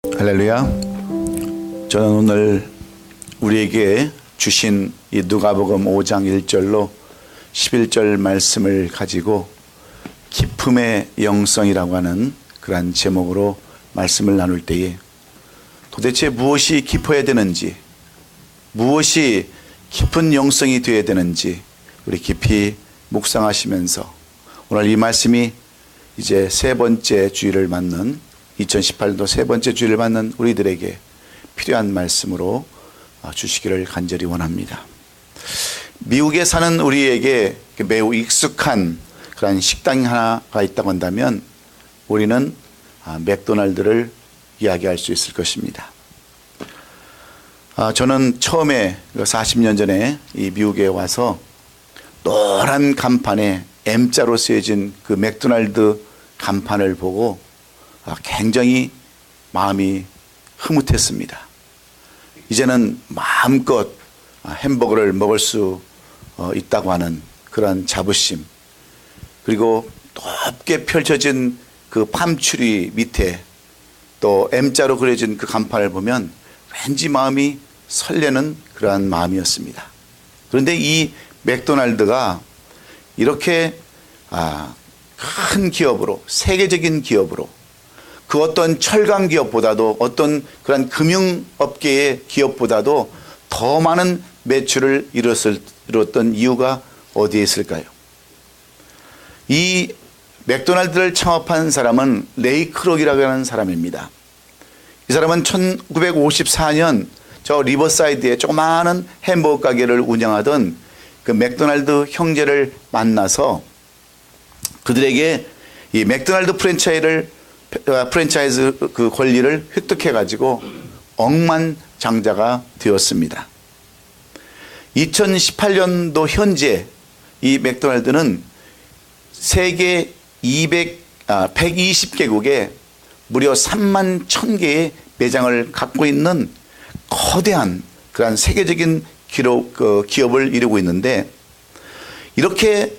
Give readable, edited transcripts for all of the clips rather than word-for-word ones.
할렐루야. 저는 오늘 우리에게 주신 이 누가복음 5장 1절로 11절 말씀을 가지고 기쁨의 영성이라고 하는 그러한 제목으로 말씀을 나눌 때에 도대체 무엇이 깊어야 되는지, 무엇이 깊은 영성이 되어야 되는지 우리 깊이 묵상하시면서 오늘 이 말씀이 이제 세 번째 주일을 맞는 2018년도 세 번째 주일을 맞는 우리들에게 필요한 말씀으로 주시기를 간절히 원합니다. 미국에 사는 우리에게 매우 익숙한 그런 식당이 하나가 있다고 한다면 우리는 맥도날드를 이야기할 수 있을 것입니다. 저는 처음에 40년 전에 이 미국에 와서 노란 간판에 M자로 쓰여진 그 맥도날드 간판을 보고 굉장히 마음이 흐뭇했습니다. 이제는 마음껏 햄버거를 먹을 수 있다고 하는 그런 자부심, 그리고 높게 펼쳐진 그 팜추리 밑에 또 M자로 그려진 그 간판을 보면 왠지 마음이 설레는 그러한 마음이었습니다. 그런데 이 맥도날드가 이렇게 큰 기업으로, 세계적인 기업으로, 그 어떤 철강 기업보다도 어떤 그런 금융업계의 기업보다도 더 많은 매출을 이뤘던 이유가 어디에 있을까요? 이 맥도날드를 창업한 사람은 레이 크록이라고 하는 사람입니다. 이 사람은 1954년 저 리버사이드에 조그마한 햄버거 가게를 운영하던 그 맥도날드 형제를 만나서 그들에게 이 맥도날드 프랜차이즈 그 권리를 획득해 가지고 억만장자가 되었습니다. 2018년도 현재 이 맥도날드는 세계 120개국에 무려 3만 1,000개의 매장을 갖고 있는 거대한 그런 세계적인 기업을 이루고 있는데, 이렇게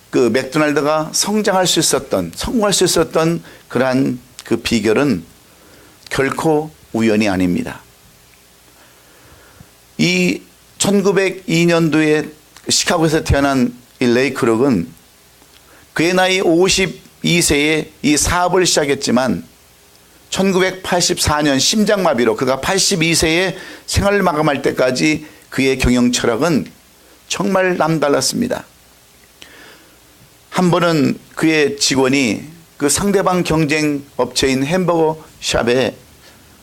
그 맥도날드가 성공할 수 있었던 그러한 그 비결은 결코 우연이 아닙니다. 이 1902년도에 시카고에서 태어난 이 레이 크록은 그의 나이 52세에 이 사업을 시작했지만 1984년 심장마비로 그가 82세에 생활을 마감할 때까지 그의 경영 철학은 정말 남달랐습니다. 한 번은 그의 직원이 그 상대방 경쟁 업체인 햄버거 샵에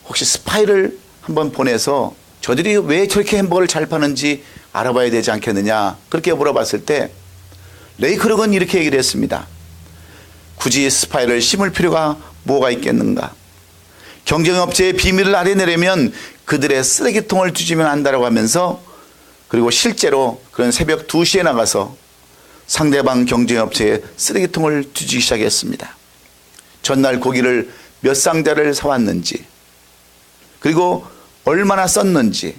혹시 스파이를 한번 보내서 저들이 왜 저렇게 햄버거를 잘 파는지 알아봐야 되지 않겠느냐, 그렇게 물어봤을 때 레이 크록은 이렇게 얘기를 했습니다. 굳이 스파이를 심을 필요가 뭐가 있겠는가? 경쟁업체의 비밀을 알아내려면 그들의 쓰레기통을 뒤지면 안다라고 하면서, 그리고 실제로 그런 새벽 2시에 나가서 상대방 경쟁업체의 쓰레기통을 뒤지기 시작했습니다. 전날 고기를 몇 상자를 사왔는지, 그리고 얼마나 썼는지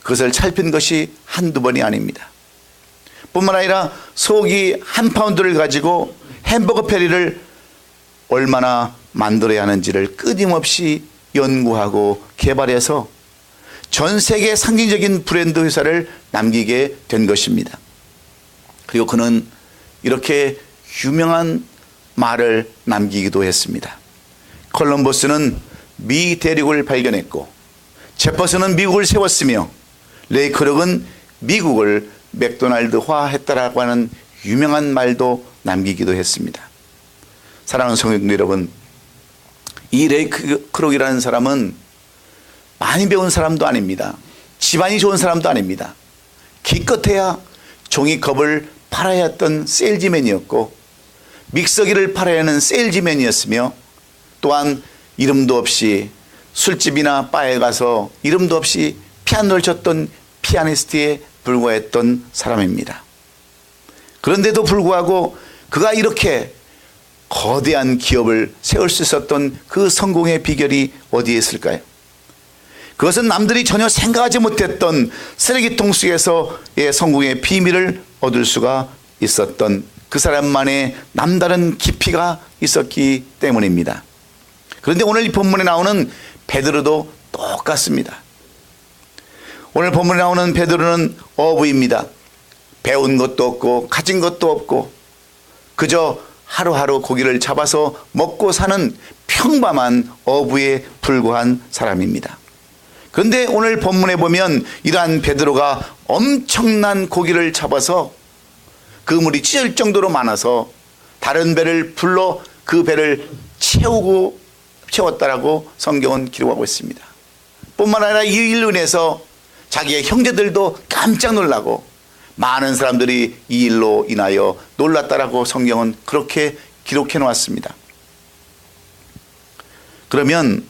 그것을 살핀 것이 한두 번이 아닙니다. 뿐만 아니라 소고기 1파운드를 가지고 햄버거 패리를 얼마나 만들어야 하는지를 끊임없이 연구하고 개발해서 전 세계 상징적인 브랜드 회사를 남기게 된 것입니다. 그리고 그는 이렇게 유명한 말을 남기기도 했습니다. 콜럼버스는 미 대륙을 발견했고 제퍼슨은 미국을 세웠으며 레이 크록은 미국을 맥도날드화했다라고 하는 유명한 말도 남기기도 했습니다. 사랑하는 성도 여러분, 이 레이 크록이라는 사람은 많이 배운 사람도 아닙니다. 집안이 좋은 사람도 아닙니다. 기껏해야 종이컵을 팔아야 했던 세일즈맨이었고 믹서기를 팔아야 하는 세일즈맨이었으며, 또한 이름도 없이 술집이나 바에 가서 이름도 없이 피아노를 쳤던 피아니스트에 불과했던 사람입니다. 그런데도 불구하고 그가 이렇게 거대한 기업을 세울 수 있었던 그 성공의 비결이 어디에 있을까요? 그것은 남들이 전혀 생각하지 못했던 쓰레기통 속에서의 성공의 비밀을 얻을 수가 있었던 그 사람만의 남다른 깊이가 있었기 때문입니다. 그런데 오늘 이 본문에 나오는 베드로도 똑같습니다. 오늘 본문에 나오는 베드로는 어부입니다. 배운 것도 없고 가진 것도 없고 그저 하루하루 고기를 잡아서 먹고 사는 평범한 어부에 불과한 사람입니다. 그런데 오늘 본문에 보면 이러한 베드로가 엄청난 고기를 잡아서 그물이 찢을 정도로 많아서 다른 배를 불러 그 배를 채웠다라고 성경은 기록하고 있습니다. 뿐만 아니라 이 일로 인해서 자기의 형제들도 깜짝 놀라고 많은 사람들이 이 일로 인하여 놀랐다라고 성경은 그렇게 기록해 놓았습니다. 그러면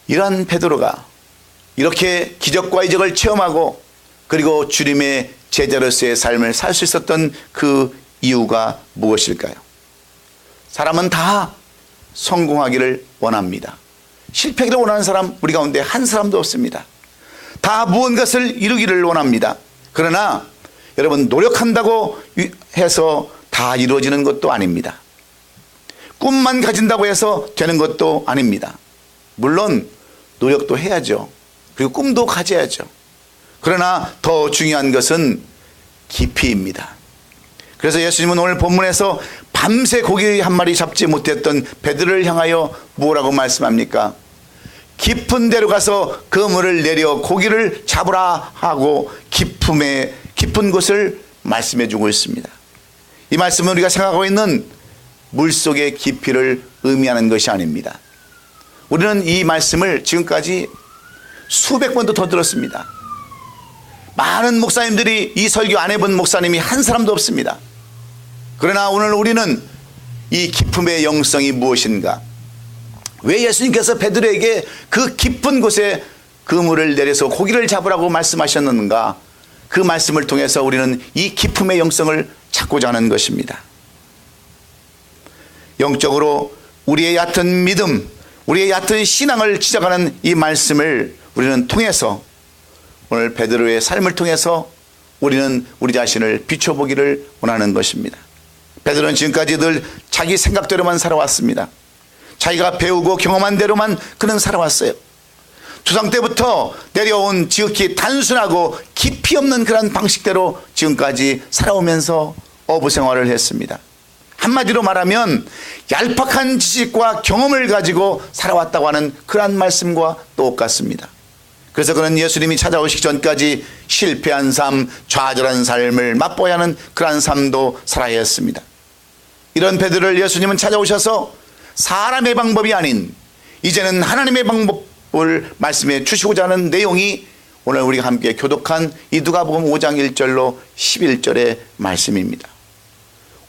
이러한 베드로가 이렇게 기적과 이적을 체험하고 그리고 주님의 제자로서의 삶을 살 수 있었던 그 이유가 무엇일까요? 사람은 다 성공하기를 원합니다. 실패하기를 원하는 사람 우리 가운데 한 사람도 없습니다. 다 무언가를 이루기를 원합니다. 그러나 여러분, 노력한다고 해서 다 이루어지는 것도 아닙니다. 꿈만 가진다고 해서 되는 것도 아닙니다. 물론 노력도 해야죠. 그리고 꿈도 가져야죠. 그러나 더 중요한 것은 깊이입니다. 그래서 예수님은 오늘 본문에서 밤새 고기 한 마리 잡지 못했던 베드로를 향하여 뭐라고 말씀합니까? 깊은 데로 가서 그물을 내려 고기를 잡으라 하고 깊은 곳을 말씀해 주고 있습니다. 이 말씀은 우리가 생각하고 있는 물속의 깊이를 의미하는 것이 아닙니다. 우리는 이 말씀을 지금까지 수백 번도 더 들었습니다. 많은 목사님들이 이 설교 안 해본 목사님이 한 사람도 없습니다. 그러나 오늘 우리는 이 깊음의 영성이 무엇인가? 왜 예수님께서 베드로에게 그 깊은 곳에 그물을 내려서 고기를 잡으라고 말씀하셨는가? 그 말씀을 통해서 우리는 이 깊음의 영성을 찾고자 하는 것입니다. 영적으로 우리의 얕은 믿음, 우리의 얕은 신앙을 지적하는 이 말씀을 우리는 통해서 오늘 베드로의 삶을 통해서 우리는 우리 자신을 비춰보기를 원하는 것입니다. 베드로는 지금까지 늘 자기 생각대로만 살아왔습니다. 자기가 배우고 경험한 대로만 그는 살아왔어요. 조상 때부터 내려온 지극히 단순하고 깊이 없는 그런 방식대로 지금까지 살아오면서 어부 생활을 했습니다. 한마디로 말하면 얄팍한 지식과 경험을 가지고 살아왔다고 하는 그런 말씀과 똑같습니다. 그래서 그는 예수님이 찾아오시기 전까지 실패한 삶, 좌절한 삶을 맛보아야 하는 그런 삶도 살아야 했습니다. 이런 베드로를 예수님은 찾아오셔서 사람의 방법이 아닌 이제는 하나님의 방법을 말씀해 주시고자 하는 내용이 오늘 우리가 함께 교독한 이 누가복음 5장 1절로 11절의 말씀입니다.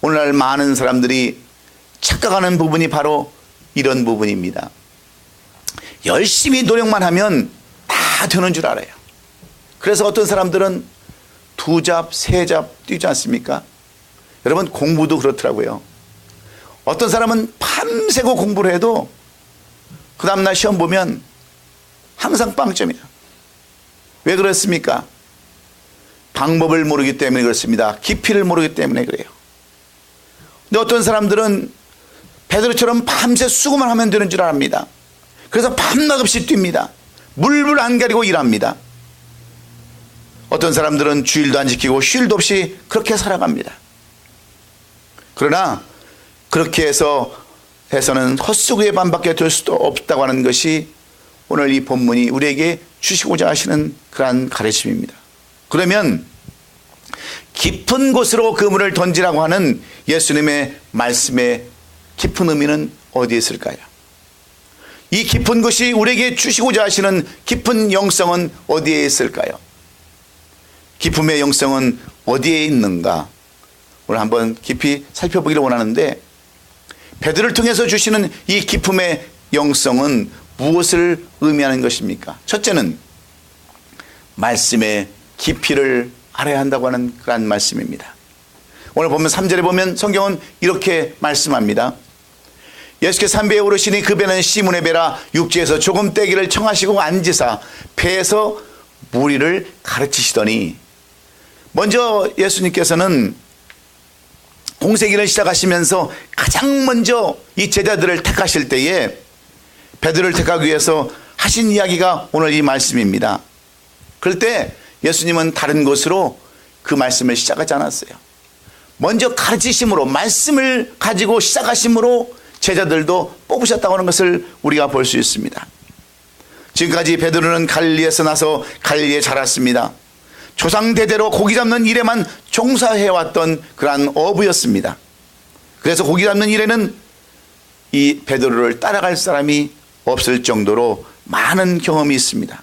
오늘날 많은 사람들이 착각하는 부분이 바로 이런 부분입니다. 열심히 노력만 하면 다 되는 줄 알아요. 그래서 어떤 사람들은 2잡, 3잡 뛰지 않습니까? 여러분, 공부도 그렇더라고요. 어떤 사람은 밤새고 공부를 해도 그 다음날 시험 보면 항상 빵점이에요. 왜 그렇습니까? 방법을 모르기 때문에 그렇습니다. 깊이를 모르기 때문에 그래요. 근데 어떤 사람들은 베드로처럼 밤새 수고만 하면 되는 줄 압니다. 그래서 밤낮 없이 뜁니다. 물불 안 가리고 일합니다. 어떤 사람들은 주일도 안 지키고 쉴도 없이 그렇게 살아갑니다. 그러나 그렇게 해서는 헛수고의 반밖에 될 수도 없다고 하는 것이 오늘 이 본문이 우리에게 주시고자 하시는 그러한 가르침입니다. 그러면 깊은 곳으로 그물을 던지라고 하는 예수님의 말씀의 깊은 의미는 어디에 있을까요? 이 깊은 곳이 우리에게 주시고자 하시는 깊은 영성은 어디에 있을까요? 깊음의 영성은 어디에 있는가? 오늘 한번 깊이 살펴보기를 원하는데, 베드로를 통해서 주시는 이 깊음의 영성은 무엇을 의미하는 것입니까? 첫째는 말씀의 깊이를 알아야 한다고 하는 그런 말씀입니다. 오늘 보면 3절에 보면 성경은 이렇게 말씀합니다. 예수께서 산 배에 오르시니 그 배는 시몬의 배라 육지에서 조금 떼기를 청하시고 앉으사 배에서 무리를 가르치시더니, 먼저 예수님께서는 공생애를 시작하시면서 가장 먼저 이 제자들을 택하실 때에 베드로를 택하기 위해서 하신 이야기가 오늘 이 말씀입니다. 그럴 때 예수님은 다른 곳으로 그 말씀을 시작하지 않았어요. 먼저 가르치심으로, 말씀을 가지고 시작하심으로 제자들도 뽑으셨다고 하는 것을 우리가 볼 수 있습니다. 지금까지 베드로는 갈릴리에서 나서 갈릴리에 자랐습니다. 조상 대대로 고기 잡는 일에만 종사해왔던 그러한 어부였습니다. 그래서 고기 잡는 일에는 이 베드로를 따라갈 사람이 없을 정도로 많은 경험이 있습니다.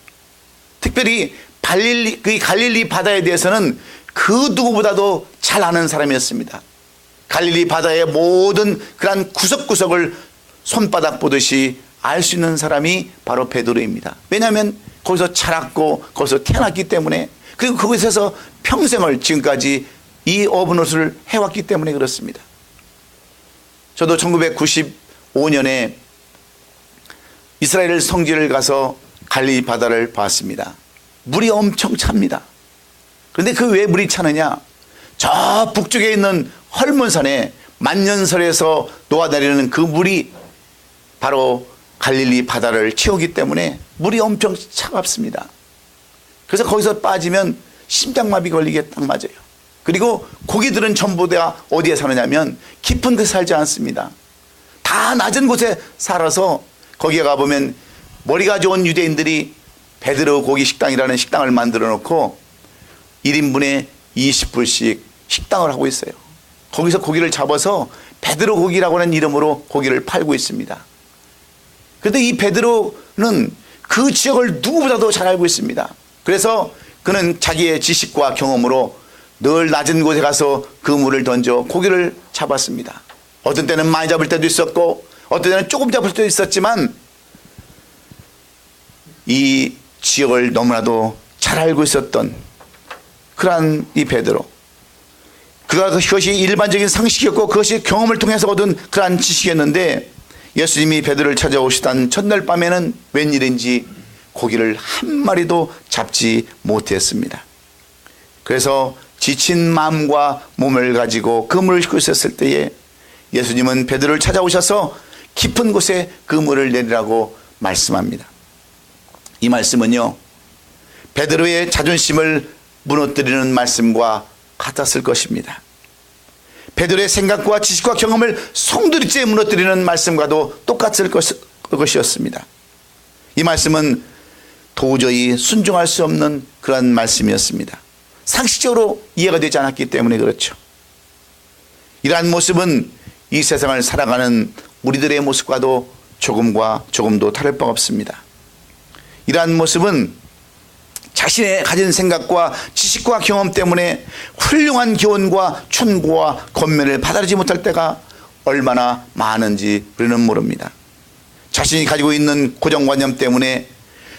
특별히 갈릴리 바다에 대해서는 그 누구보다도 잘 아는 사람이었습니다. 갈릴리 바다의 모든 그러한 구석구석을 손바닥 보듯이 알 수 있는 사람이 바로 베드로입니다. 왜냐하면 거기서 자랐고 거기서 태어났기 때문에, 그리고 그곳에서 평생을 지금까지 이 어부노릇을 해왔기 때문에 그렇습니다. 저도 1995년에 이스라엘 성지를 가서 갈릴리 바다를 봤습니다. 물이 엄청 찹니다. 그런데 그 왜 물이 차느냐? 저 북쪽에 있는 헐몬산에 만년설에서 녹아내리는 그 물이 바로 갈릴리 바다를 채우기 때문에 물이 엄청 차갑습니다. 그래서 거기서 빠지면 심장마비 걸리게 딱 맞아요. 그리고 고기들은 전부 다 어디에 사느냐면 깊은 곳에 살지 않습니다. 다 낮은 곳에 살아서 거기에 가보면 머리가 좋은 유대인들이 베드로 고기 식당이라는 식당을 만들어 놓고 1인분에 20불씩 식당을 하고 있어요. 거기서 고기를 잡아서 베드로 고기라고 하는 이름으로 고기를 팔고 있습니다. 그런데 이 베드로는 그 지역을 누구보다도 잘 알고 있습니다. 그래서 그는 자기의 지식과 경험으로 늘 낮은 곳에 가서 그물을 던져 고기를 잡았습니다. 어떤 때는 많이 잡을 때도 있었고 어떤 때는 조금 잡을 때도 있었지만 이 지역을 너무나도 잘 알고 있었던 그러한 이 베드로, 그것이 일반적인 상식이었고 그것이 경험을 통해서 얻은 그러한 지식이었는데, 예수님이 베드로를 찾아오시던 첫날 밤에는 웬일인지 고기를 한 마리도 잡지 못했습니다. 그래서 지친 마음과 몸을 가지고 그물을 싣고 있었을 때에 예수님은 베드로를 찾아오셔서 깊은 곳에 그물을 내리라고 말씀합니다. 이 말씀은요, 베드로의 자존심을 무너뜨리는 말씀과 같았을 것입니다. 베드로의 생각과 지식과 경험을 송두리째 무너뜨리는 말씀과도 똑같을 것이었습니다. 이 말씀은 도저히 순종할 수 없는 그런 말씀이었습니다. 상식적으로 이해가 되지 않았기 때문에 그렇죠. 이러한 모습은 이 세상을 살아가는 우리들의 모습과도 조금도 다를 바가 없습니다. 이러한 모습은 자신의 가진 생각과 지식과 경험 때문에 훌륭한 교훈과 충고와 권면을 받아들이지 못할 때가 얼마나 많은지 우리는 모릅니다. 자신이 가지고 있는 고정관념 때문에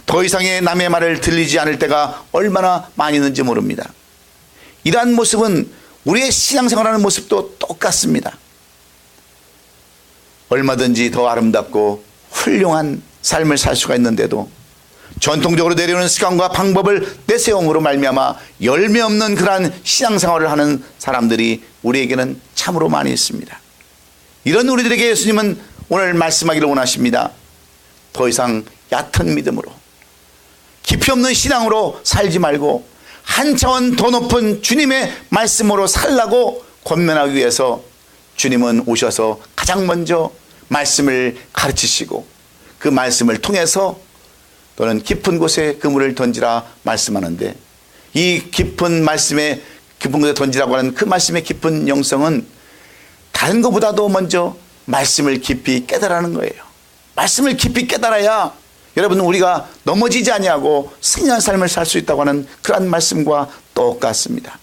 더 이상의 남의 말을 들리지 않을 때가 얼마나 많이 있는지 모릅니다. 이러한 모습은 우리의 신앙생활하는 모습도 똑같습니다. 얼마든지 더 아름답고 훌륭한 삶을 살 수가 있는데도 전통적으로 내려오는 습관과 방법을 내세움으로 말미암아 열매 없는 그러한 신앙생활을 하는 사람들이 우리에게는 참으로 많이 있습니다. 이런 우리들에게 예수님은 오늘 말씀하기를 원하십니다. 더 이상 얕은 믿음으로, 깊이 없는 신앙으로 살지 말고 한 차원 더 높은 주님의 말씀으로 살라고 권면하기 위해서 주님은 오셔서 가장 먼저 말씀을 가르치시고 그 말씀을 통해서 또는 깊은 곳에 그물을 던지라 말씀하는데, 이 깊은 말씀에 깊은 곳에 던지라고 하는 그 말씀의 깊은 영성은 다른 것보다도 먼저 말씀을 깊이 깨달아는 거예요. 말씀을 깊이 깨달아야 여러분 우리가 넘어지지 아니하고 승리한 삶을 살 수 있다고 하는 그러한 말씀과 똑같습니다.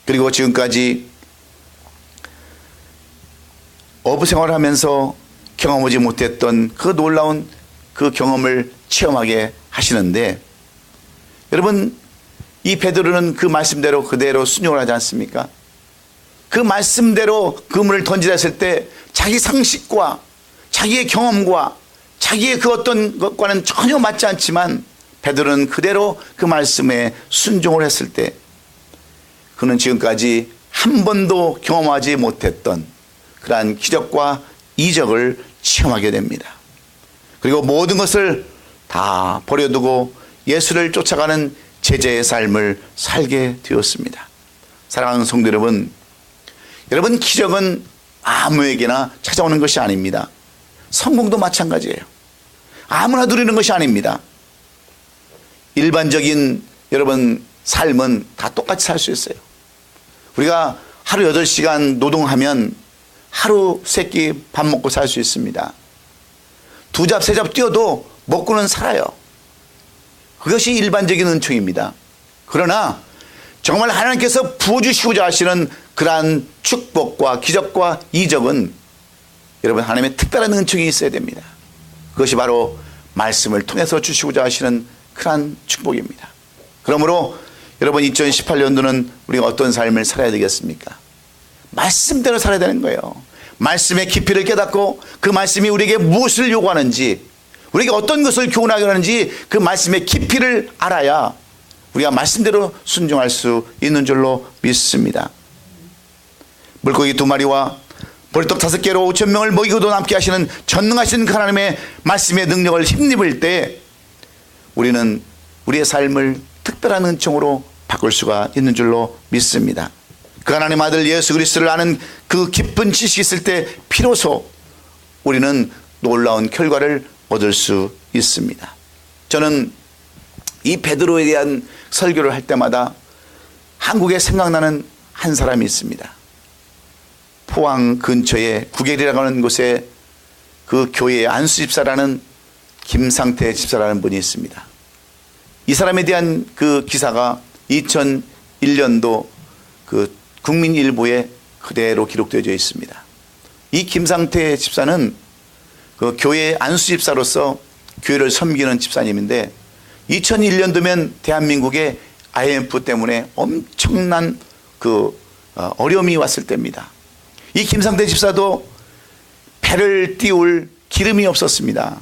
그리고 지금까지 어부 생활을 하면서 경험하지 못했던 그 놀라운 그 경험을 체험하게 하시는데, 여러분 이 베드로는 그 말씀대로 그대로 순종을 하지 않습니까? 그 말씀대로 그물을 던지라 했을 때 자기 상식과 자기의 경험과 자기의 그 어떤 것과는 전혀 맞지 않지만 베드로는 그대로 그 말씀에 순종을 했을 때 그는 지금까지 한 번도 경험하지 못했던 그러한 기적과 이적을 체험하게 됩니다. 그리고 모든 것을 다 버려두고 예수를 쫓아가는 제자의 삶을 살게 되었습니다. 사랑하는 성도 여러분, 여러분 기적은 아무에게나 찾아오는 것이 아닙니다. 성공도 마찬가지예요. 아무나 누리는 것이 아닙니다. 일반적인 여러분 삶은 다 똑같이 살 수 있어요. 우리가 하루 8시간 노동하면 하루 세끼 밥 먹고 살 수 있습니다. 2잡 3잡 뛰어도 먹고는 살아요. 그것이 일반적인 은총입니다. 그러나 정말 하나님께서 부어주시고자 하시는 그러한 축복과 기적과 이적은 여러분 하나님의 특별한 은총이 있어야 됩니다. 그것이 바로 말씀을 통해서 주시고자 하시는 그러한 축복입니다. 그러므로 여러분 2018년도는 우리가 어떤 삶을 살아야 되겠습니까? 말씀대로 살아야 되는 거예요. 말씀의 깊이를 깨닫고 그 말씀이 우리에게 무엇을 요구하는지, 우리에게 어떤 것을 교훈하게 하는지 그 말씀의 깊이를 알아야 우리가 말씀대로 순종할 수 있는 줄로 믿습니다. 물고기 2마리와 보리떡 5개로 5,000명을 먹이고도 남게 하시는 전능하신 하나님의 말씀의 능력을 힘입을 때 우리는 우리의 삶을 특별한 은총으로 바꿀 수가 있는 줄로 믿습니다. 그 하나님 아들 예수 그리스도를 아는 그 깊은 지식이 있을 때 비로소 우리는 놀라운 결과를 얻을 수 있습니다. 저는 이 베드로에 대한 설교를 할 때마다 한국에 생각나는 한 사람이 있습니다. 포항 근처에 구겔이라고 하는 곳에 그 교회의 안수 집사라는 김상태 집사라는 분이 있습니다. 이 사람에 대한 그 기사가 2001년도 그 국민일보에 그대로 기록되어져 있습니다. 이 김상태 집사는 그 교회의 안수 집사로서 교회를 섬기는 집사님인데 2001년도면 대한민국에 IMF 때문에 엄청난 그 어려움이 왔을 때입니다. 이 김상태 집사도 배를 띄울 기름이 없었습니다.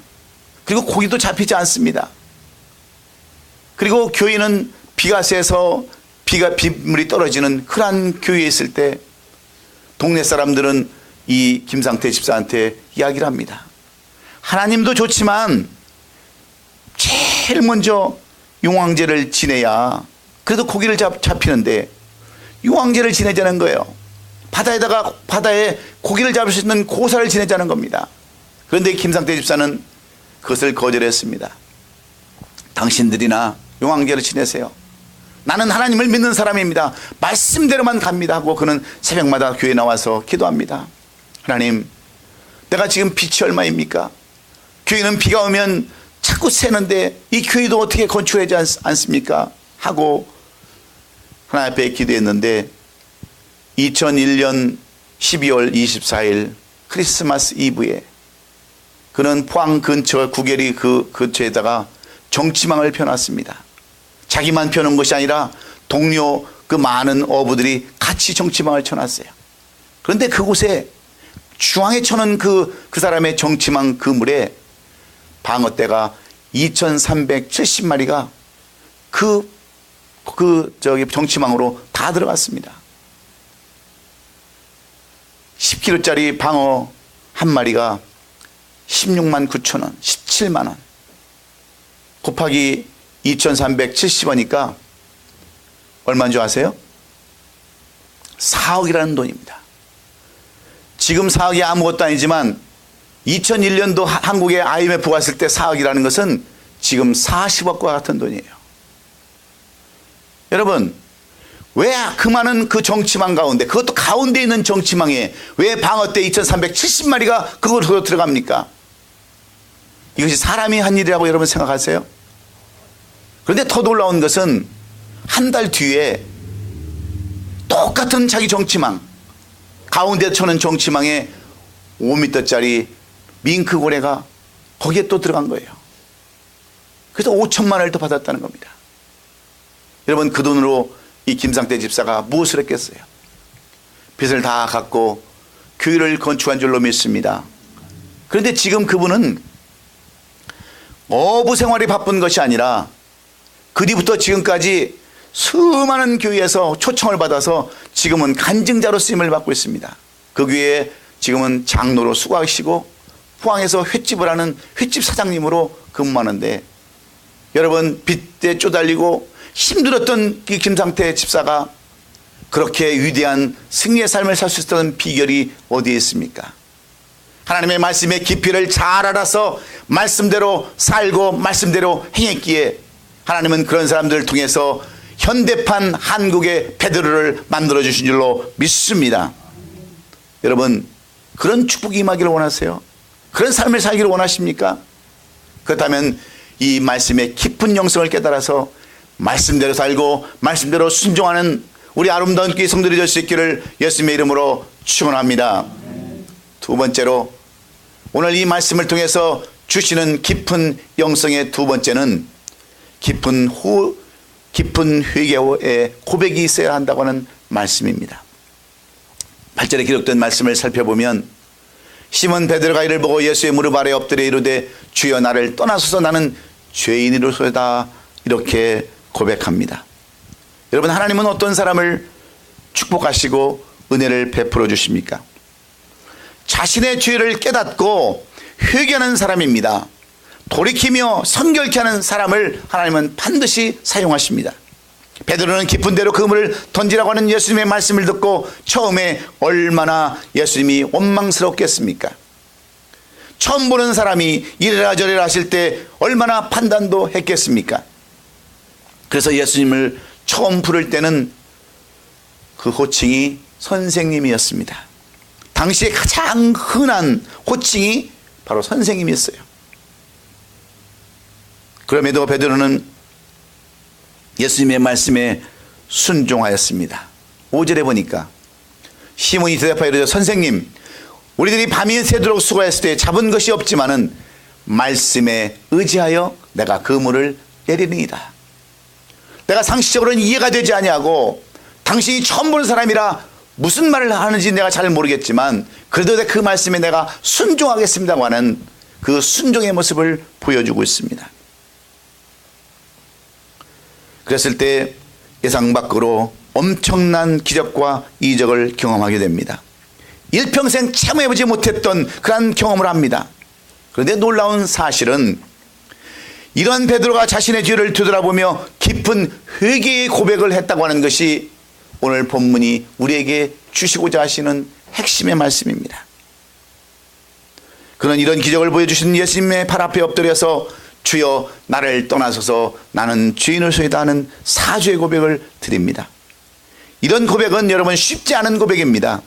그리고 고기도 잡히지 않습니다. 그리고 교회는 비가 새서 빗물이 떨어지는 그러한 교회에 있을 때 동네 사람들은 이 김상태 집사한테 이야기를 합니다. 하나님도 좋지만 제일 먼저 용왕제를 지내야 그래도 고기를 잡히는데 용왕제를 지내자는 거예요. 바다에 고기를 잡을 수 있는 고사를 지내자는 겁니다. 그런데 김상태 집사는 그것을 거절했습니다. 당신들이나 용왕제를 지내세요. 나는 하나님을 믿는 사람입니다. 말씀대로만 갑니다 하고 그는 새벽마다 교회에 나와서 기도합니다. 하나님, 내가 지금 빚이 얼마입니까? 교회는 비가 오면 자꾸 새는데 이 교회도 어떻게 건축하지 않습니까? 하고 하나님 앞에 기도했는데 2001년 12월 24일 크리스마스 이브에 그는 포항 근처 구겔이 그 근처에다가 정치망을 펴놨습니다. 자기만 펴놓은 것이 아니라 동료 그 많은 어부들이 같이 정치망을 쳐놨어요. 그런데 그곳에 중앙에 쳐놓은 그 사람의 정치망 그물에 방어대가 2,370마리가 정치망으로 다 들어갔습니다. 10kg짜리 방어 한 마리가 16만 9천 원, 17만 원 곱하기 2,370원이니까 얼마인 줄 아세요? 4억이라는 돈입니다. 지금 4억이 아무것도 아니지만 2001년도 한국에 IMF 왔을 때 4억이라는 것은 지금 40억과 같은 돈이에요. 여러분, 왜 그 많은 그 정치망 가운데, 그것도 가운데 있는 정치망에 왜 방어대 2,370마리가 그곳으로 들어갑니까? 이것이 사람이 한 일이라고 여러분 생각하세요? 그런데 더 놀라운 것은 한 달 뒤에 똑같은 자기 정치망, 가운데 쳐는 정치망에 5m짜리 밍크고래가 거기에 또 들어간 거예요. 그래서 5천만 원을 더 받았다는 겁니다. 여러분, 그 돈으로 이 김상태 집사가 무엇을 했겠어요? 빚을 다 갚고 교회를 건축한 줄로 믿습니다. 그런데 지금 그분은 어부 생활이 바쁜 것이 아니라 그 뒤부터 지금까지 수많은 교회에서 초청을 받아서 지금은 간증자로 쓰임을 받고 있습니다. 그 교회에 지금은 장로로 수고하시고 포항에서 횟집을 하는 횟집 사장님으로 근무하는데, 여러분, 빚에 쪼달리고 힘들었던 이 김상태 집사가 그렇게 위대한 승리의 삶을 살 수 있었던 비결이 어디에 있습니까? 하나님의 말씀의 깊이를 잘 알아서 말씀대로 살고 말씀대로 행했기에 하나님은 그런 사람들을 통해서 현대판 한국의 베드로를 만들어 주신 줄로 믿습니다. 여러분, 그런 축복이 임하기를 원하세요? 그런 삶을 살기를 원하십니까? 그렇다면 이 말씀의 깊은 영성을 깨달아서 말씀대로 살고 말씀대로 순종하는 우리 아름다운 교회 성도들이 될 수 있기를 예수님의 이름으로 축원합니다. 두 번째로, 오늘 이 말씀을 통해서 주시는 깊은 영성의 두 번째는 깊은 회개의 고백이 있어야 한다고 하는 말씀입니다. 8절에 기록된 말씀을 살펴보면, 시몬 베드로가 이를 보고 예수의 무릎 아래 엎드려 이르되 주여 나를 떠나소서 나는 죄인이로소이다, 이렇게 고백합니다. 여러분, 하나님은 어떤 사람을 축복하시고 은혜를 베풀어 주십니까? 자신의 죄를 깨닫고 회개하는 사람입니다. 돌이키며 성결케 하는 사람을 하나님은 반드시 사용하십니다. 베드로는 깊은 데로 그물을 던지라고 하는 예수님의 말씀을 듣고 처음에 얼마나 예수님이 원망스럽겠습니까? 처음 보는 사람이 이래라 저래라 하실 때 얼마나 판단도 했겠습니까? 그래서 예수님을 처음 부를 때는 그 호칭이 선생님이었습니다. 당시에 가장 흔한 호칭이 바로 선생님이었어요. 그럼에도 베드로는 예수님의 말씀에 순종하였습니다. 5절에 보니까 시몬이 대답하여 이르되 선생님, 우리들이 밤이 새도록 수고했을 때 잡은 것이 없지만은 말씀에 의지하여 내가 그물을 내리니이다. 내가 상식적으로는 이해가 되지 아니하고 당신이 처음 보는 사람이라 무슨 말을 하는지 내가 잘 모르겠지만 그래도 그 말씀에 내가 순종하겠습니다고 하는 그 순종의 모습을 보여주고 있습니다. 그랬을 때 예상 밖으로 엄청난 기적과 이적을 경험하게 됩니다. 일평생 체험해보지 못했던 그런 경험을 합니다. 그런데 놀라운 사실은 이러한 베드로가 자신의 죄를 되돌아보며 깊은 회개의 고백을 했다고 하는 것이 오늘 본문이 우리에게 주시고자 하시는 핵심의 말씀입니다. 그는 이런 기적을 보여주신 예수님의 발 앞에 엎드려서 주여 나를 떠나소서 나는 죄인으로소이다 하는 사죄의 고백을 드립니다. 이런 고백은 여러분 쉽지 않은 고백입니다.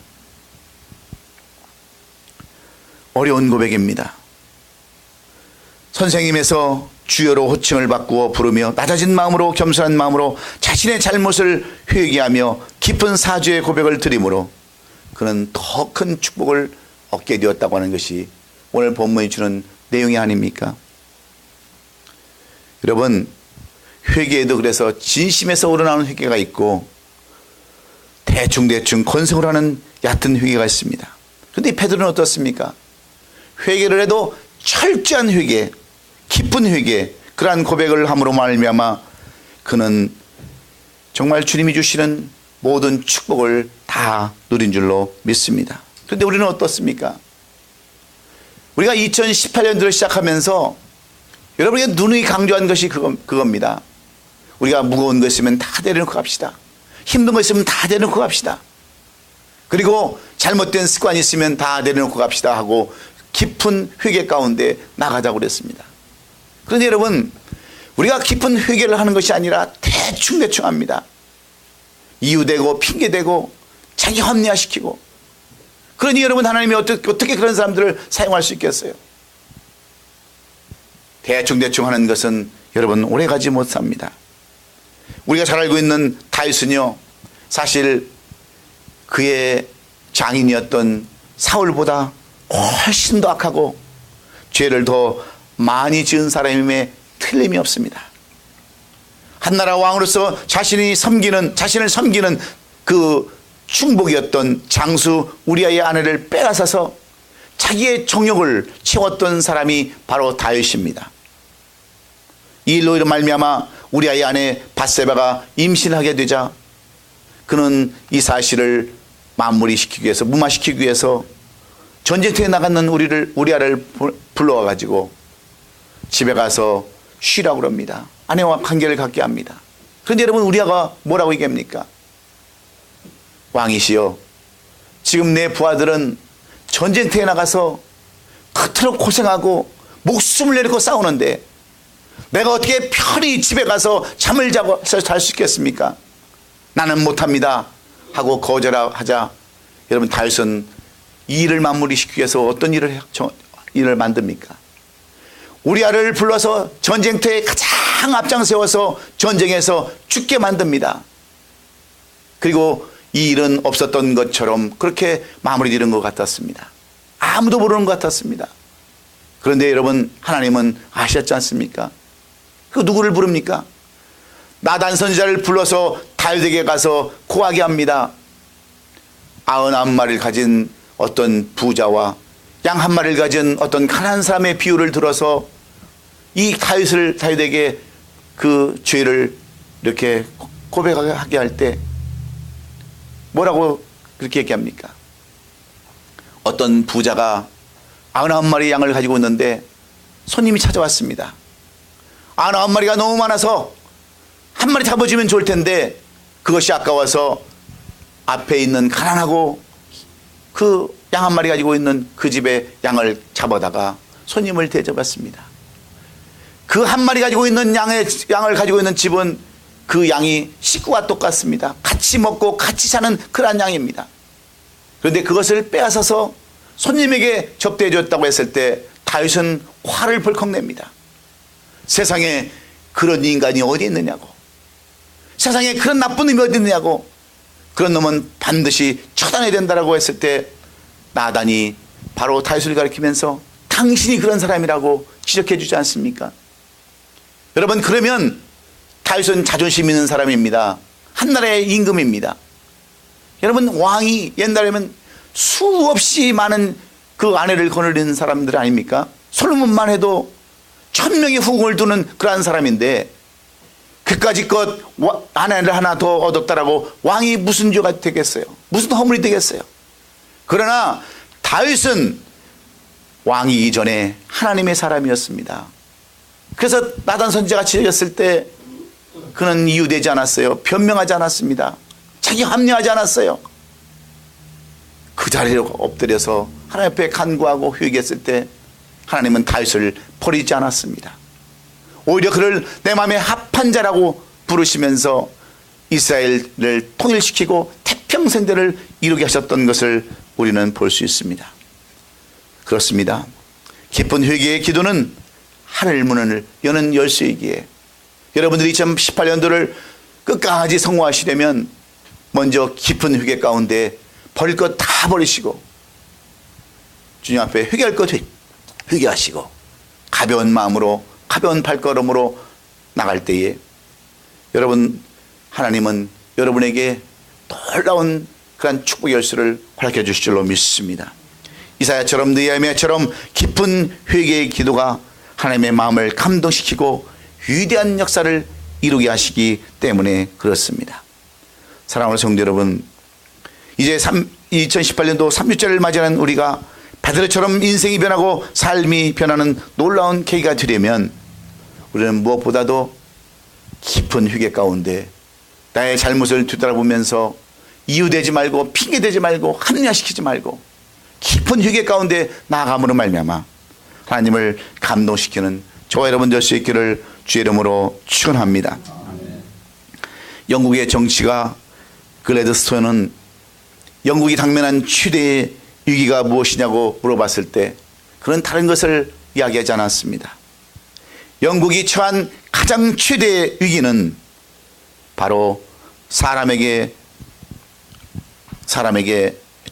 어려운 고백입니다. 선생님에서 주여로 호칭을 바꾸어 부르며 낮아진 마음으로 겸손한 마음으로 자신의 잘못을 회개하며 깊은 사죄의 고백을 드림으로 그는 더 큰 축복을 얻게 되었다고 하는 것이 오늘 본문이 주는 내용이 아닙니까? 여러분, 회개에도 그래서 진심에서 우러나오는 회개가 있고 대충 건성으로 하는 얕은 회개가 있습니다. 그런데 이 베드로는 어떻습니까? 회개를 해도 철저한 회개, 깊은 회개, 그러한 고백을 함으로 말미암아 그는 정말 주님이 주시는 모든 축복을 다 누린 줄로 믿습니다. 그런데 우리는 어떻습니까? 우리가 2018년도를 시작하면서 여러분에게 누누이 강조한 것이 그겁니다. 우리가 무거운 거 있으면 다 내려놓고 갑시다. 힘든 거 있으면 다 내려놓고 갑시다. 그리고 잘못된 습관이 있으면 다 내려놓고 갑시다 하고 깊은 회개 가운데 나가자고 그랬습니다. 그런데 여러분, 우리가 깊은 회개를 하는 것이 아니라 대충 합니다. 이유대고 핑계대고 자기 합리화시키고. 그러니 여러분, 하나님이 어떻게 그런 사람들을 사용할 수 있겠어요? 대충 하는 것은 여러분 오래가지 못합니다. 우리가 잘 알고 있는 다윗은요, 사실 그의 장인이었던 사울보다 훨씬 더 악하고 죄를 더 많이 지은 사람임에 틀림이 없습니다. 한나라 왕으로서 자신을 섬기는 그 충복이었던 장수 우리아의 아내를 빼앗아서 자기의 정욕을 채웠던 사람이 바로 다윗입니다. 이 일로 말미암아 우리아의 아내 밧세바가 임신하게 되자 그는 이 사실을 무마시키기 위해서 전쟁터에 나가는 우리아를 불러와 가지고 집에 가서 쉬라고 그럽니다. 아내와 관계를 갖게 합니다. 그런데 여러분, 우리아가 뭐라고 얘기합니까? 왕이시여, 지금 내 부하들은 전쟁터에 나가서 그토록 고생하고 목숨을 내놓고 싸우는데 내가 어떻게 편히 집에 가서 잠을 자고 잘 수 있겠습니까? 나는 못합니다 하고 거절하자, 여러분, 다윗은 이 일을 마무리시키기 위해서 어떤 일을 만듭니까? 우리아를 불러서 전쟁터에 가장 앞장 세워서 전쟁에서 죽게 만듭니다. 그리고 이 일은 없었던 것처럼 그렇게 마무리되는 것 같았습니다. 아무도 모르는 것 같았습니다. 그런데 여러분, 하나님은 아셨지 않습니까? 그 누구를 부릅니까? 나단 선지자를 불러서 다윗에게 가서 고하게 합니다. 99마리를 가진 어떤 부자와 양 1마리를 가진 어떤 가난한 사람의 비유를 들어서 이 다윗에게 그 죄를 이렇게 고백하게 할 때 뭐라고 그렇게 얘기합니까? 어떤 부자가 99마리 양을 가지고 있는데 손님이 찾아왔습니다. 99마리가 너무 많아서 한 마리 잡아주면 좋을 텐데 그것이 아까워서 앞에 있는 가난하고 그 양 1마리 가지고 있는 그 집에 양을 잡아다가 손님을 대접했습니다. 그 1마리 가지고 있는 양을 가지고 있는 집은 그 양이 식구와 똑같습니다. 같이 먹고 같이 사는 그런 양입니다. 그런데 그것을 빼앗아서 손님에게 접대해 줬다고 했을 때 다윗은 화를 벌컥 냅니다. 세상에 그런 인간이 어디 있느냐고, 세상에 그런 나쁜 놈이 어디 있느냐고, 그런 놈은 반드시 처단해야 된다고 했을 때 나단이 바로 다윗을 가리키면서 당신이 그런 사람이라고 지적해 주지 않습니까? 여러분, 그러면 다윗은 자존심 있는 사람입니다. 한나라의 임금입니다. 여러분, 왕이 옛날에는 수없이 많은 그 아내를 거느리는 사람들 아닙니까? 솔로몬만 해도 1000명의 후궁을 두는 그러한 사람인데 그까짓 것 아내를 하나 더 얻었다라고 왕이 무슨 죄가 되겠어요? 무슨 허물이 되겠어요? 그러나 다윗은 왕이 이전에 하나님의 사람이었습니다. 그래서 나단 선지자가 지적했을 때 그는 이유되지 않았어요. 변명하지 않았습니다. 자기 합리하지 않았어요. 그 자리에 엎드려서 하나님 앞에 간구하고 회개했을 때 하나님은 다윗을 버리지 않았습니다. 오히려 그를 내 마음에 합한 자라고 부르시면서 이스라엘을 통일시키고 태평성대를 이루게 하셨던 것을 우리는 볼 수 있습니다. 그렇습니다. 깊은 회개의 기도는 하늘 문을 여는 열쇠이기에 여러분들이 2018년도를 끝까지 성공하시려면 먼저 깊은 회개 가운데 버릴 것 다 버리시고 주님 앞에 회개할 것 회개하시고 가벼운 마음으로 가벼운 발걸음으로 나갈 때에 여러분, 하나님은 여러분에게 놀라운 그런 축복의 열쇠를 허락해 주실 줄로 믿습니다. 이사야처럼 느헤미야처럼 깊은 회개의 기도가 하나님의 마음을 감동시키고 위대한 역사를 이루게 하시기 때문에 그렇습니다. 사랑하는 성도 여러분, 이제 2018년도 3주째를 맞이하는 우리가 베드로처럼 인생이 변하고 삶이 변하는 놀라운 계기가 되려면 우리는 무엇보다도 깊은 회개 가운데 나의 잘못을 뒤돌아보면서 이유되지 말고 핑계대지 말고 합리화시키지 말고 깊은 회개 가운데 나아감으로 말미암아 하나님을 감동시키는 저와 여러분 될 수 있기를 주의 이름으로 축원합니다. 영국의 정치가 글래드스톤은 영국이 당면한 최대의 위기가 무엇이냐고 물어봤을 때 그는 다른 것을 이야기하지 않았습니다. 영국이 처한 가장 최대의 위기는 바로 사람에게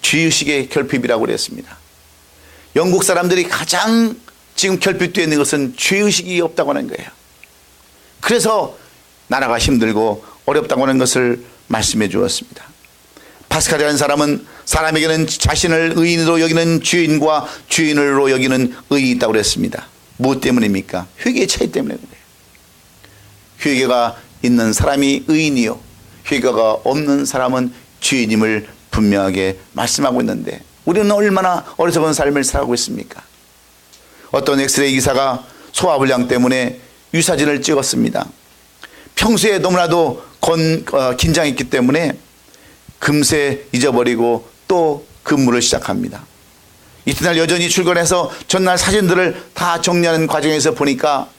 죄의식의 결핍이라고 그랬습니다. 영국 사람들이 가장 지금 결핍되어 있는 것은 죄의식이 없다고 하는 거예요. 그래서 나라가 힘들고 어렵다고 하는 것을 말씀해 주었습니다. 파스칼이라는 사람은 사람에게는 자신을 의인으로 여기는 죄인과 죄인으로 여기는 의인이 있다고 그랬습니다. 무엇 때문입니까? 회개의 차이 때문에 그래요. 회개가 있는 사람이 의인이요 회개가 없는 사람은 죄인임을 분명하게 말씀하고 있는데 우리는 얼마나 어리석은 삶을 살아가고 있습니까? 어떤 엑스레이 기사가 소화불량 때문에 유사진을 찍었습니다. 평소에 너무나도 긴장했기 때문에 금세 잊어버리고 또 근무를 시작합니다. 이튿날 여전히 출근해서 전날 사진들을 다 정리하는 과정에서 보니까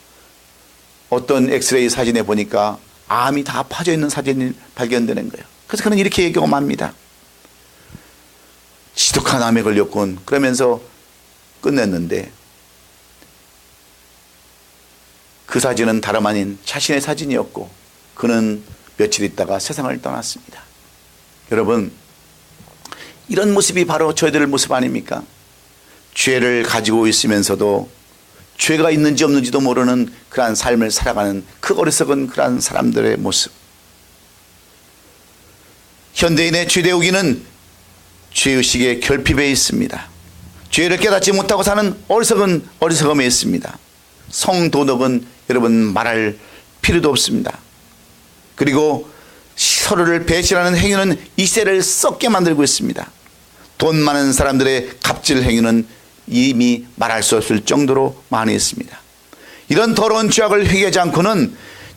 어떤 엑스레이 사진에 보니까 암이 다 파져 있는 사진이 발견되는 거예요. 그래서 그는 이렇게 경험합니다. 지독한 암에 걸렸군. 그러면서 끝냈는데 그 사진은 다름 아닌 자신의 사진이었고 그는 며칠 있다가 세상을 떠났습니다. 여러분, 이런 모습이 바로 저희들 모습 아닙니까? 죄를 가지고 있으면서도 죄가 있는지 없는지도 모르는 그러한 삶을 살아가는 그 어리석은 그러한 사람들의 모습. 현대인의 죄대우기는 죄의식의 결핍에 있습니다. 죄를 깨닫지 못하고 사는 어리석음에 있습니다. 성도덕은 여러분 말할 필요도 없습니다. 그리고 서로를 배신하는 행위는 이 세를 썩게 만들고 있습니다. 돈 많은 사람들의 갑질 행위는 이미 말할 수 없을 정도로 많이 있습니다. 이런 더러운 죄악을 회개하지 않고는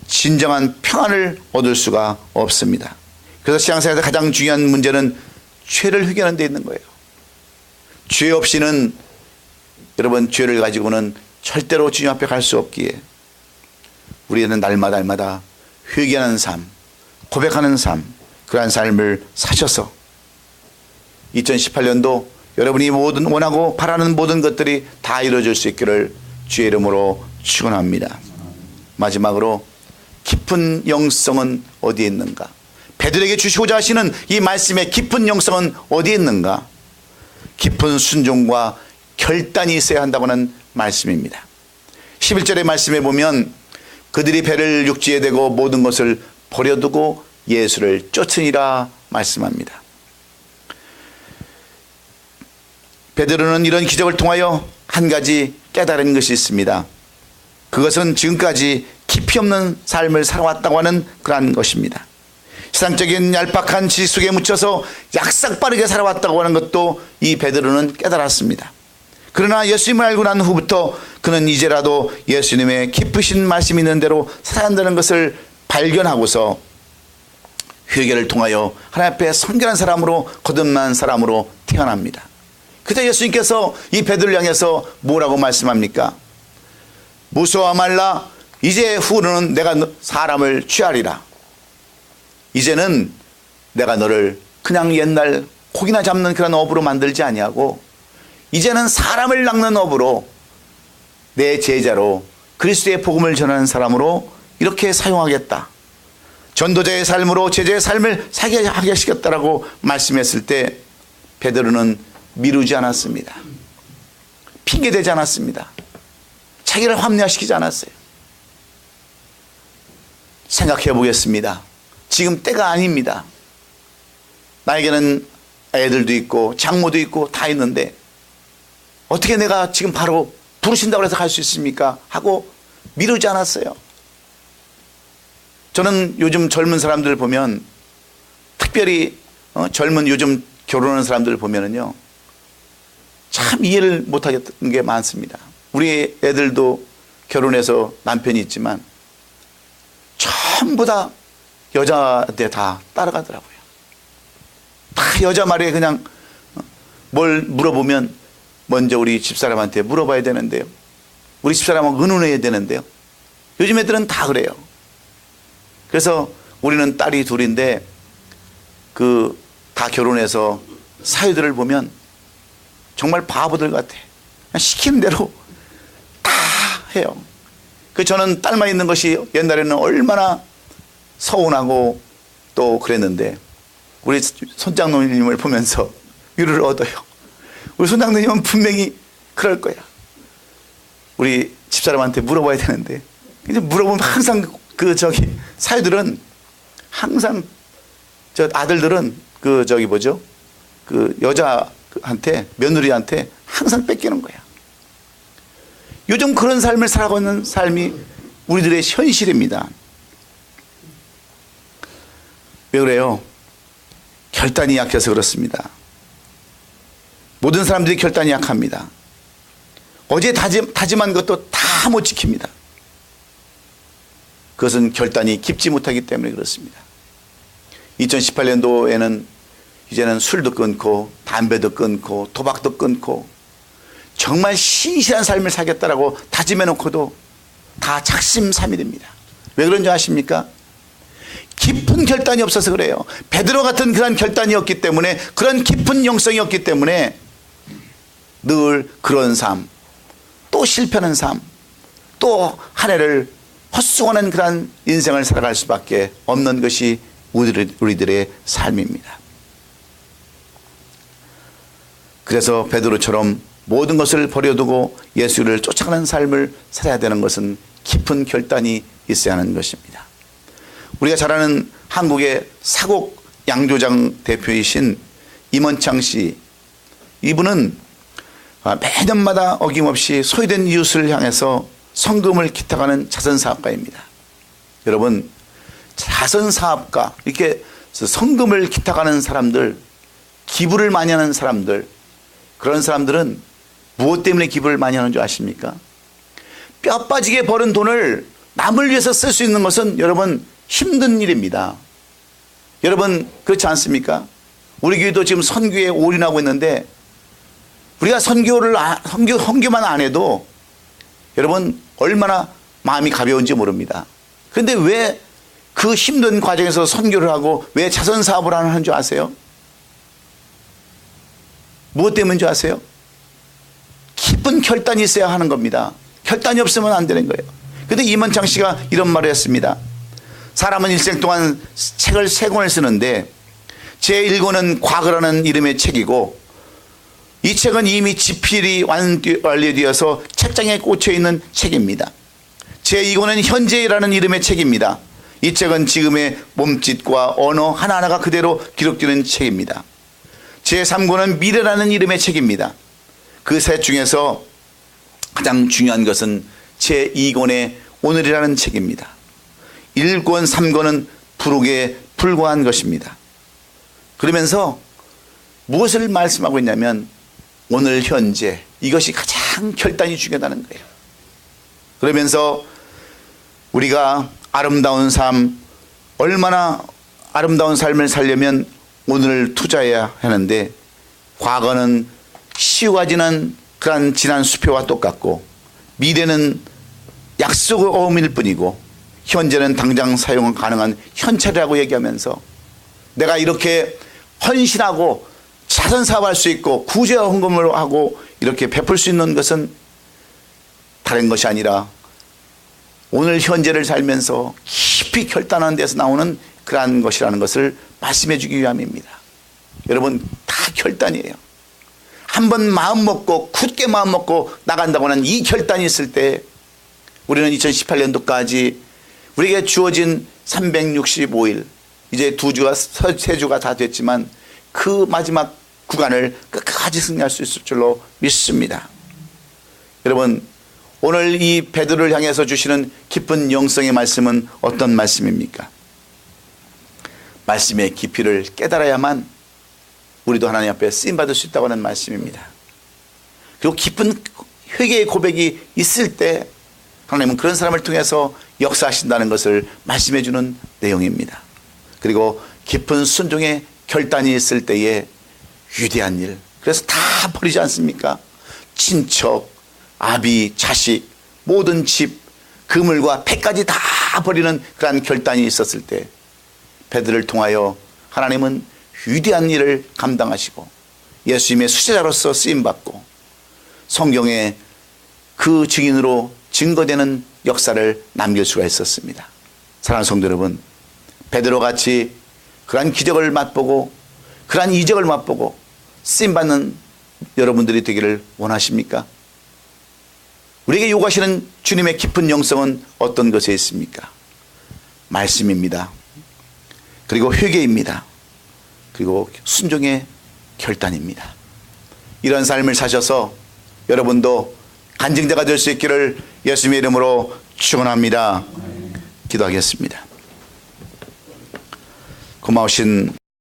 진정한 평안을 얻을 수가 없습니다. 그래서 신앙생활에서 가장 중요한 문제는 죄를 회개하는 데 있는 거예요. 죄 없이는 여러분 죄를 가지고는 절대로 주님 앞에 갈 수 없기에 우리는 날마다 회개하는 삶, 고백하는 삶, 그러한 삶을 사셔서 2018년도 여러분이 원하고 바라는 모든 것들이 다 이루어질 수 있기를 주의 이름으로 축원합니다. 마지막으로 깊은 영성은 어디에 있는가? 베드로에게 주시고자 하시는 이 말씀의 깊은 영성은 어디에 있는가? 깊은 순종과 결단이 있어야 한다고 하는 말씀입니다. 11절의 말씀에 보면 그들이 배를 육지에 대고 모든 것을 버려두고 예수를 쫓으니라 말씀합니다. 베드로는 이런 기적을 통하여 한 가지 깨달은 것이 있습니다. 그것은 지금까지 깊이 없는 삶을 살아왔다고 하는 그러한 것입니다. 세상적인 얄팍한 지식 속에 묻혀서 약삭빠르게 살아왔다고 하는 것도 이 베드로는 깨달았습니다. 그러나 예수님을 알고 난 후부터 그는 이제라도 예수님의 깊으신 말씀이 있는 대로 살아간다는 것을 발견하고서 회개를 통하여 하나님 앞에 성결한 사람으로 거듭난 사람으로 태어납니다. 그때 예수님께서 이 베드로를 향해서 뭐라고 말씀합니까? 무서워 말라. 이제 후로는 내가 사람을 취하리라. 이제는 내가 너를 그냥 옛날 고기나 잡는 그런 업으로 만들지 아니하고 이제는 사람을 낚는 업으로 내 제자로 그리스도의 복음을 전하는 사람으로 이렇게 사용하겠다. 전도자의 삶으로 제자의 삶을 살게 하겠다라고 말씀했을 때 베드로는 미루지 않았습니다. 핑계대지 않았습니다. 자기를 합리화시키지 않았어요. 생각해 보겠습니다. 지금 때가 아닙니다. 나에게는 애들도 있고 장모도 있고 다 있는데 어떻게 내가 지금 바로 부르신다고 해서 갈 수 있습니까? 하고 미루지 않았어요. 저는 요즘 젊은 사람들 보면 특별히 젊은 요즘 결혼하는 사람들 보면은요 참 이해를 못하겠는 게 많습니다. 우리 애들도 결혼해서 남편이 있지만 전부 다 여자한테 다 따라가더라고요. 다 여자 말에 그냥 뭘 물어보면 먼저 우리 집사람한테 물어봐야 되는데요. 우리 집사람은 의논해야 되는데요. 요즘 애들은 다 그래요. 그래서 우리는 딸이 둘인데 다 결혼해서 사유들을 보면 정말 바보들 같아. 그냥 시키는 대로 다 해요. 저는 딸만 있는 것이 옛날에는 얼마나 서운하고 또 그랬는데 우리 손장로님을 보면서 위로를 얻어요. 우리 손장로님은 분명히 그럴 거야. 우리 집사람한테 물어봐야 되는데 이제 물어보면 항상 사유들은 항상 아들들은 여자한테 며느리한테 항상 뺏기는 거야. 요즘 그런 삶을 살아가고 있는 삶이 우리들의 현실입니다. 왜 그래요? 결단이 약해서 그렇습니다. 모든 사람들이 결단이 약합니다. 어제 다짐한 것도 다 못 지킵니다. 그것은 결단이 깊지 못하기 때문에 그렇습니다. 2018년도에는 이제는 술도 끊고 담배도 끊고 도박도 끊고 정말 신실한 삶을 살겠다라고 다짐해 놓고도 다 작심삼일입니다. 왜 그런지 아십니까? 깊은 결단이 없어서 그래요. 베드로 같은 그런 결단이었기 때문에, 그런 깊은 영성이었기 때문에 늘 그런 삶, 또 실패하는 삶, 또 한 해를 헛수고하는 그런 인생을 살아갈 수밖에 없는 것이 우리들의 삶입니다. 그래서 베드로처럼 모든 것을 버려두고 예수를 쫓아가는 삶을 살아야 되는 것은 깊은 결단이 있어야 하는 것입니다. 우리가 잘 아는 한국의 사곡 양조장 대표이신 임원창 씨, 이분은 매년마다 어김없이 소외된 이웃을 향해서 성금을 기탁하는 자선사업가입니다. 여러분, 자선사업가, 이렇게 성금을 기탁하는 사람들, 기부를 많이 하는 사람들, 그런 사람들은 무엇 때문에 기부를 많이 하는 줄 아십니까? 뼈 빠지게 버는 돈을 남을 위해서 쓸 수 있는 것은 여러분 힘든 일입니다. 여러분 그렇지 않습니까? 우리 교회도 지금 선교에 올인하고 있는데, 우리가 선교만 안 해도 여러분 얼마나 마음이 가벼운지 모릅니다. 그런데 왜 그 힘든 과정에서 선교를 하고 왜 자선사업을 하는 줄 아세요? 무엇 때문인 줄 아세요? 깊은 결단이 있어야 하는 겁니다. 결단이 없으면 안 되는 거예요. 그런데 임원창 씨가 이런 말을 했습니다. 사람은 일생 동안 책을 3권을 쓰는데 제1권은 과거라는 이름의 책이고, 이 책은 이미 집필이 완료되어서 책장에 꽂혀있는 책입니다. 제2권은 현재라는 이름의 책입니다. 이 책은 지금의 몸짓과 언어 하나하나가 그대로 기록되는 책입니다. 제3권은 미래라는 이름의 책입니다. 그 셋 중에서 가장 중요한 것은 제2권의 오늘이라는 책입니다. 1권, 3권은 부록에 불과한 것입니다. 그러면서 무엇을 말씀하고 있냐면 오늘 현재, 이것이 가장 결단이 중요하다는 거예요. 그러면서 우리가 아름다운 삶, 얼마나 아름다운 삶을 살려면 오늘을 투자해야 하는데, 과거는 시와지는 그런 지난 수표와 똑같고, 미래는 약속의 어음일 뿐이고, 현재는 당장 사용 가능한 현찰이라고 얘기하면서 내가 이렇게 헌신하고 자선사업할 수 있고 구제와 헌금을 하고 이렇게 베풀 수 있는 것은 다른 것이 아니라 오늘 현재를 살면서 깊이 결단하는 데서 나오는 그러한 것이라는 것을 말씀해 주기 위함입니다. 여러분, 다 결단이에요. 한번 마음 먹고 굳게 마음 먹고 나간다고 하는 이 결단이 있을 때 우리는 2018년도까지 우리에게 주어진 365일, 이제 2주가 3주가 다 됐지만 그 마지막 구간을 끝까지 승리할 수 있을 줄로 믿습니다. 여러분, 오늘 이 베드로를 향해서 주시는 깊은 영성의 말씀은 어떤 말씀입니까? 말씀의 깊이를 깨달아야만 우리도 하나님 앞에 쓰임받을 수 있다고 하는 말씀입니다. 그리고 깊은 회개의 고백이 있을 때 하나님은 그런 사람을 통해서 역사하신다는 것을 말씀해 주는 내용입니다. 그리고 깊은 순종의 결단이 있을 때에 위대한 일, 그래서 다 버리지 않습니까? 친척, 아비, 자식, 모든 집, 그물과 패까지 다 버리는 그러한 결단이 있었을 때 베드로를 통하여 하나님은 위대한 일을 감당하시고 예수님의 수제자로서 쓰임받고 성경에 그 증인으로 증거되는 역사를 남길 수가 있었습니다. 사랑하는 성도 여러분, 베드로같이 그러한 기적을 맛보고 그러한 이적을 맛보고 쓰임받는 여러분들이 되기를 원하십니까? 우리에게 요구하시는 주님의 깊은 영성은 어떤 것에 있습니까? 말씀입니다. 그리고 회개입니다. 그리고 순종의 결단입니다. 이런 삶을 사셔서 여러분도 간증자가 될 수 있기를 예수님의 이름으로 축원합니다. 기도하겠습니다. 고마우신